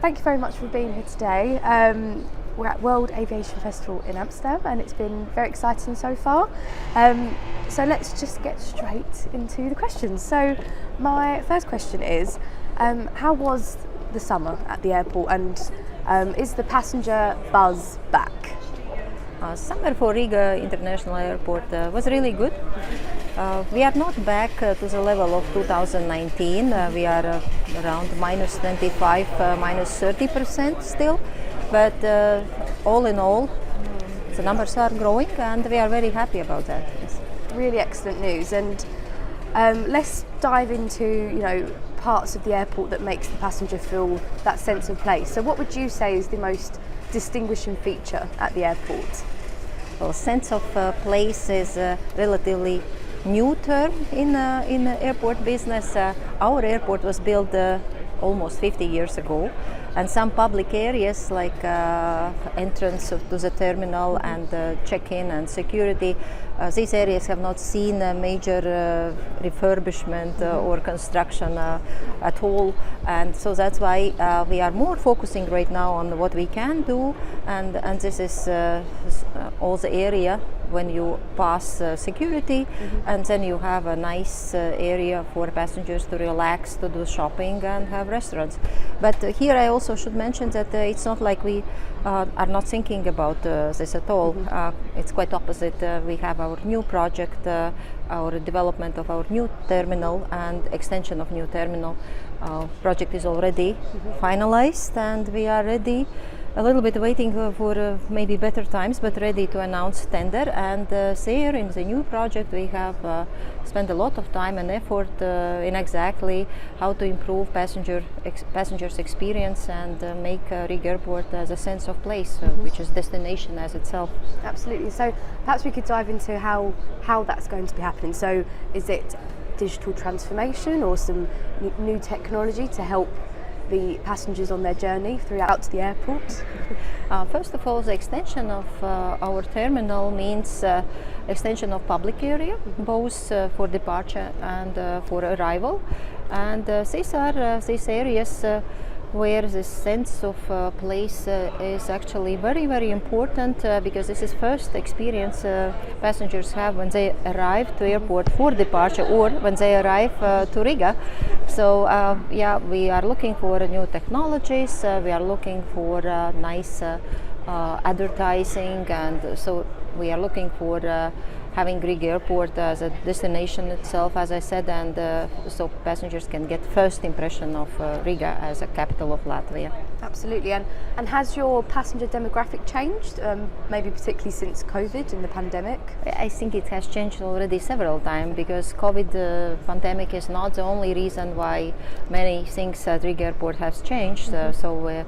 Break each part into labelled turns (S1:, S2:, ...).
S1: thank you very much for being here today. We're at World Aviation Festival in Amsterdam and it's been very exciting so far. So let's just get straight into the questions. So my first question is, how was the summer at the airport and is the passenger buzz back?
S2: Summer for Riga International Airport was really good. We are not back to the level of 2019. We are around minus 25, minus 30% still. But all in all, the numbers are growing and we are very happy about that. Yes.
S1: Really excellent news. And let's dive into, parts of the airport that makes the passenger feel that sense of place. So what would you say is the most distinguishing feature at the airport?
S2: Well, sense of place is a relatively new term in airport business. Our airport was built almost 50 years ago, and some public areas like entrance to the terminal and check-in and security, these areas have not seen a major refurbishment or construction at all, and so that's why we are more focusing right now on what we can do, and this is all the area when you pass security, and then you have a nice area for passengers to relax, to do shopping and have restaurants. But here I also should mention that it's not like we are not thinking about this at all. It's quite opposite. We have our new project, our development of our new terminal and extension of new terminal. Project is already finalized and we are ready. A little bit waiting for maybe better times, but ready to announce tender. And there in the new project we have spent a lot of time and effort in exactly how to improve passengers' experience and make Riga Airport as a sense of place, which is destination as itself.
S1: Absolutely. So perhaps we could dive into how that's going to be happening. So is it digital transformation or some new technology to help the passengers on their journey throughout the airport?
S2: First of all, the extension of our terminal means extension of public area, both for departure and for arrival. And these are these areas where the sense of place is actually very, very important because this is first experience passengers have when they arrive to airport for departure or when they arrive to Riga. So we are looking for new technologies, we are looking for nice advertising, and so we are looking for having Riga Airport as a destination itself, as I said, and so passengers can get first impression of Riga as a capital of Latvia.
S1: Absolutely. And has your passenger demographic changed, maybe particularly since COVID and the pandemic?
S2: I think it has changed already several times because COVID pandemic is not the only reason why many things at Riga Airport has changed. So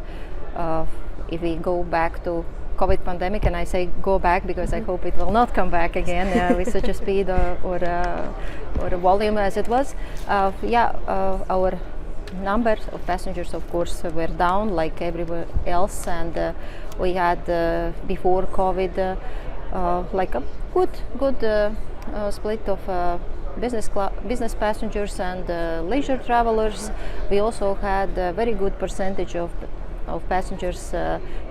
S2: if we go back to COVID pandemic, and I say go back because I hope it will not come back again with such a speed or a volume as it was. Our numbers of passengers, of course, were down like everywhere else, and we had before COVID like a good split of business passengers and leisure travelers. We also had a very good percentage of passengers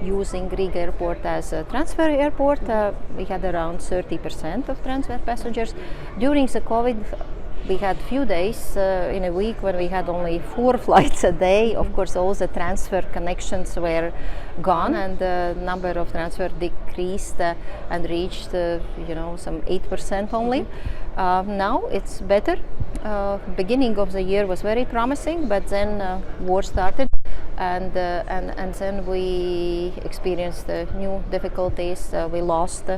S2: using Riga Airport as a transfer airport. We had around 30% of transfer passengers. During the COVID, we had few days in a week when we had only 4 flights a day. Of course, all the transfer connections were gone and the number of transfer decreased and reached some 8% only. Now it's better. Beginning of the year was very promising, but then war started. And then we experienced new difficulties. We lost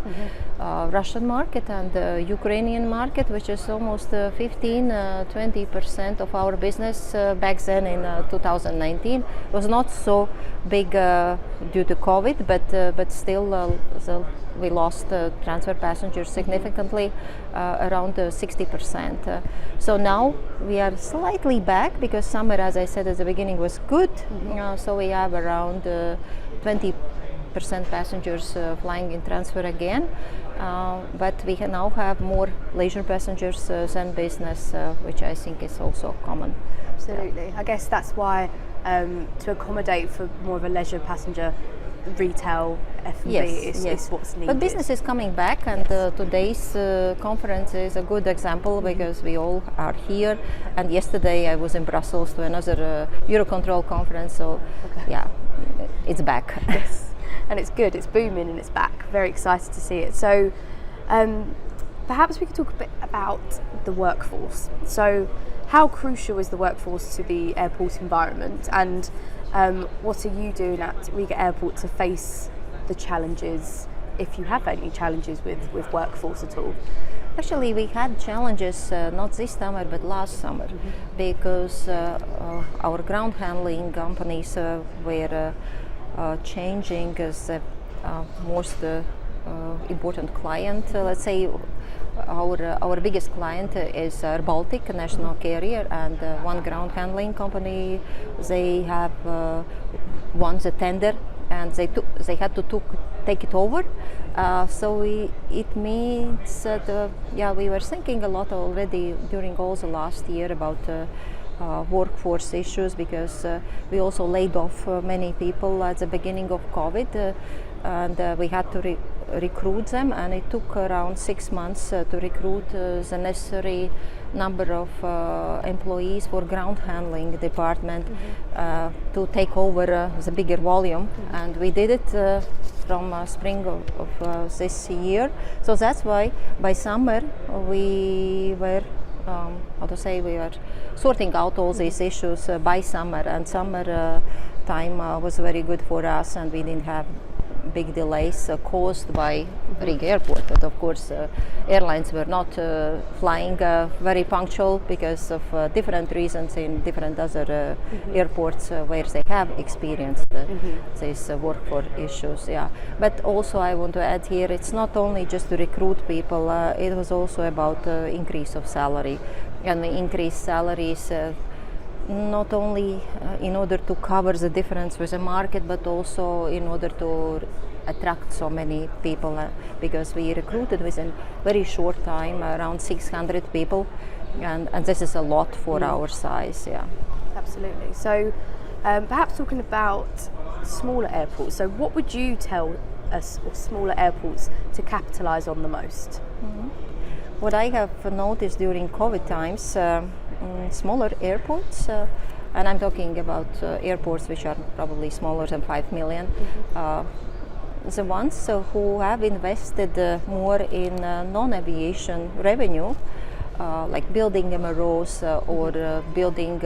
S2: Russian market and the Ukrainian market, which is almost 15-20% of our business back then in 2019. It was not so big due to COVID, but still we lost transfer passengers significantly, around 60%. So now we are slightly back because summer, as I said at the beginning, was good. So we have around 20% passengers flying in transfer again. But we now have more leisure passengers than business, which I think is also common.
S1: Absolutely. I guess that's why to accommodate for more of a leisure passenger, retail, F&B is what's needed.
S2: But business is coming back, and today's conference is a good example because we all are here. And yesterday I was in Brussels to another Eurocontrol conference, so yeah, it's back.
S1: Yes, and it's good, it's booming and it's back. Very excited to see it. So perhaps we could talk a bit about the workforce. So how crucial is the workforce to the airport environment, and what are you doing at Riga Airport to face the challenges, if you have any challenges with workforce at all?
S2: Actually, we had challenges not this summer but last summer, because our ground handling companies were changing as most important client. Let's say our biggest client is Baltic national carrier, and one ground handling company. They have won the tender, and they had to take it over. So it means that we were thinking a lot already during all the last year about workforce issues, because we also laid off many people at the beginning of COVID, and we had to recruit them, and it took around 6 months to recruit the necessary number of employees for ground handling department to take over the bigger volume, and we did it from spring of this year. So that's why by summer we were we were sorting out all these issues by summer, and summer time was very good for us, and we didn't have big delays caused by Riga Airport. But of course airlines were not flying very punctual because of different reasons in different other airports where they have experienced these workforce issues. But also I want to add here, it's not only just to recruit people, it was also about increase of salary, and we increased salaries not only in order to cover the difference with the market, but also in order to attract so many people, because we recruited within very short time around 600 people, and this is a lot for our size.
S1: Absolutely. So perhaps talking about smaller airports, so what would you tell us smaller airports to capitalize on the most?
S2: What I have noticed during COVID times, smaller airports, and I'm talking about airports which are probably smaller than 5 million, the ones who have invested more in non-aviation revenue, like building MROs or building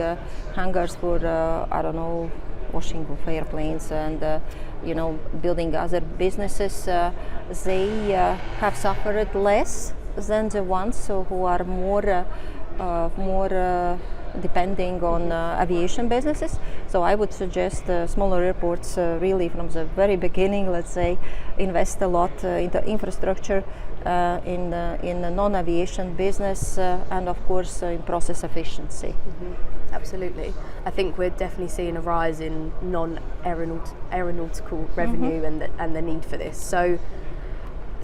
S2: hangars for, washing of airplanes, and building other businesses, they have suffered less than the ones who are more depending on aviation businesses. So I would suggest smaller airports really from the very beginning, let's say, invest a lot into infrastructure, in the non-aviation business, and of course in process efficiency.
S1: Absolutely. I think we're definitely seeing a rise in non-aeronautical revenue and the need for this. So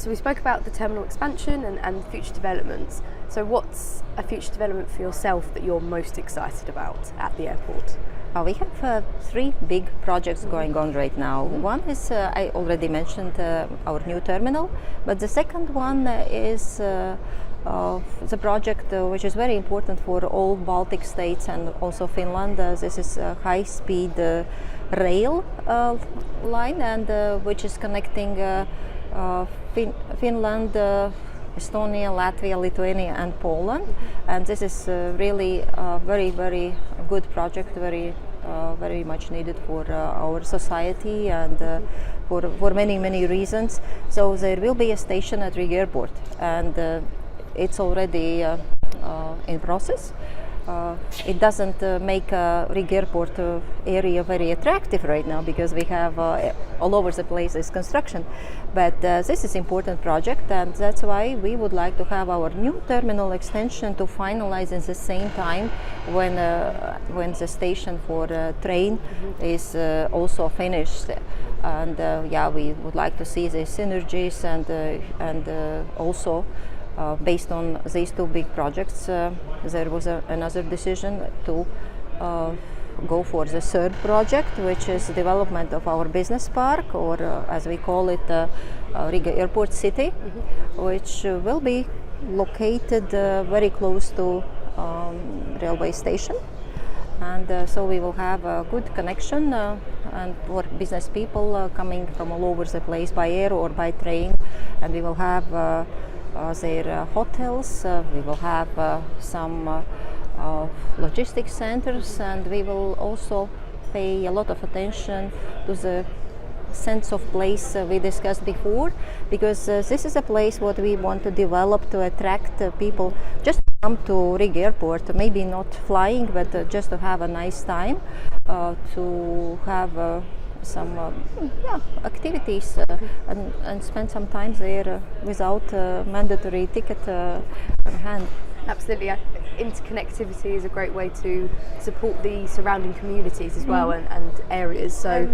S1: we spoke about the terminal expansion and future developments. So what's a future development for yourself that you're most excited about at the airport?
S2: We have 3 big projects going on right now. One is, I already mentioned, our new terminal, but the second one is the project which is very important for all Baltic states and also Finland. This is a high-speed rail line, and which is connecting Finland, Estonia, Latvia, Lithuania and Poland, and this is really a very, very good project, very much needed for our society and for many, many reasons. So there will be a station at Riga Airport, and it's already in process. It doesn't make Riga Airport area very attractive right now because we have all over the place this construction, but this is important project, and that's why we would like to have our new terminal extension to finalize in the same time when the station for train is also finished, and we would like to see the synergies and also based on these 2 big projects, there was another decision to go for the third project, which is development of our business park, or as we call it, Riga Airport City, which will be located very close to railway station. And so we will have a good connection and for business people coming from all over the place by air or by train. And we will have their hotels, we will have some logistics centers, and we will also pay a lot of attention to the sense of place we discussed before, because this is a place what we want to develop to attract people just to come to Riga Airport, maybe not flying, but just to have a nice time, to have some activities and spend some time there without mandatory ticket on hand.
S1: Absolutely. Interconnectivity is a great way to support the surrounding communities as well, and areas. So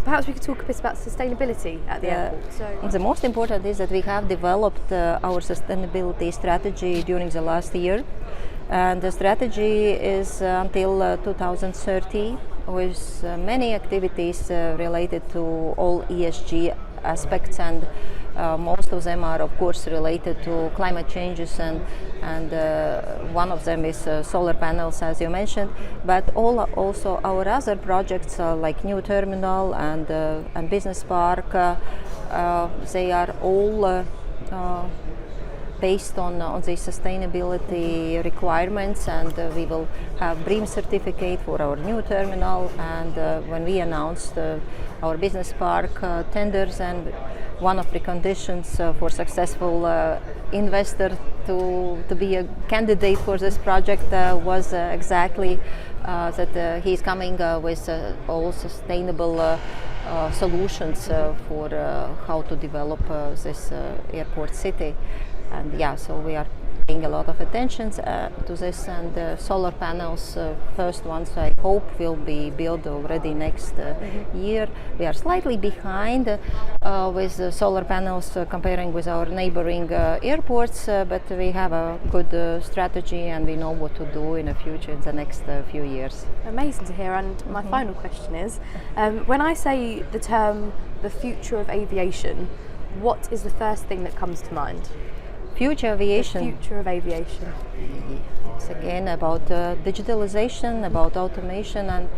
S1: perhaps we could talk a bit about sustainability at the airport. So
S2: the most important is that we have developed our sustainability strategy during the last year, and the strategy is until 2030, with many activities related to all ESG aspects, and most of them are of course related to climate changes, and one of them is solar panels, as you mentioned, but also our other projects like new terminal and business park, they are all based on the sustainability requirements, and we will have BREEAM certificate for our new terminal. And when we announced our business park tenders, and one of the conditions for successful investor to be a candidate for this project was exactly that he's coming with all sustainable solutions for how to develop this airport city. And so we are paying a lot of attention to this, and solar panels, first ones I hope will be built already next year. We are slightly behind with solar panels comparing with our neighboring airports, but we have a good strategy, and we know what to do in the future, in the next few years.
S1: Amazing to hear. And my final question is, when I say the term the future of aviation, what is the first thing that comes to mind?
S2: Future aviation.
S1: The future of aviation.
S2: It's again about digitalization, about automation, and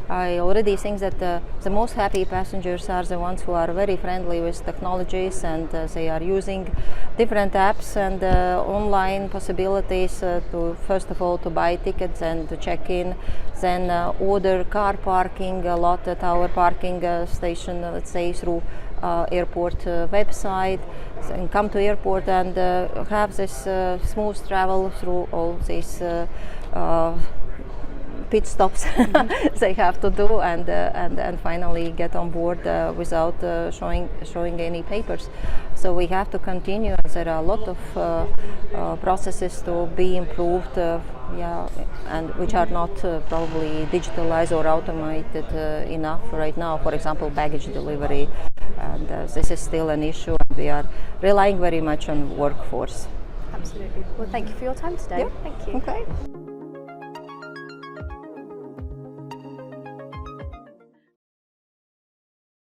S2: I already think that the most happy passengers are the ones who are very friendly with technologies, and they are using different apps and online possibilities to, first of all, to buy tickets and to check in, then order car parking a lot at our parking station, let's say through airport website, and come to airport and have this smooth travel through all these pit stops they have to do, and finally get on board without showing any papers. So we have to continue. There are a lot of processes to be improved, and which are not probably digitalized or automated enough right now. For example, baggage delivery, and this is still an issue, and we are relying very much on workforce.
S1: Absolutely. Well, thank you for your time today.
S2: Yeah.
S1: Thank you.
S2: Okay.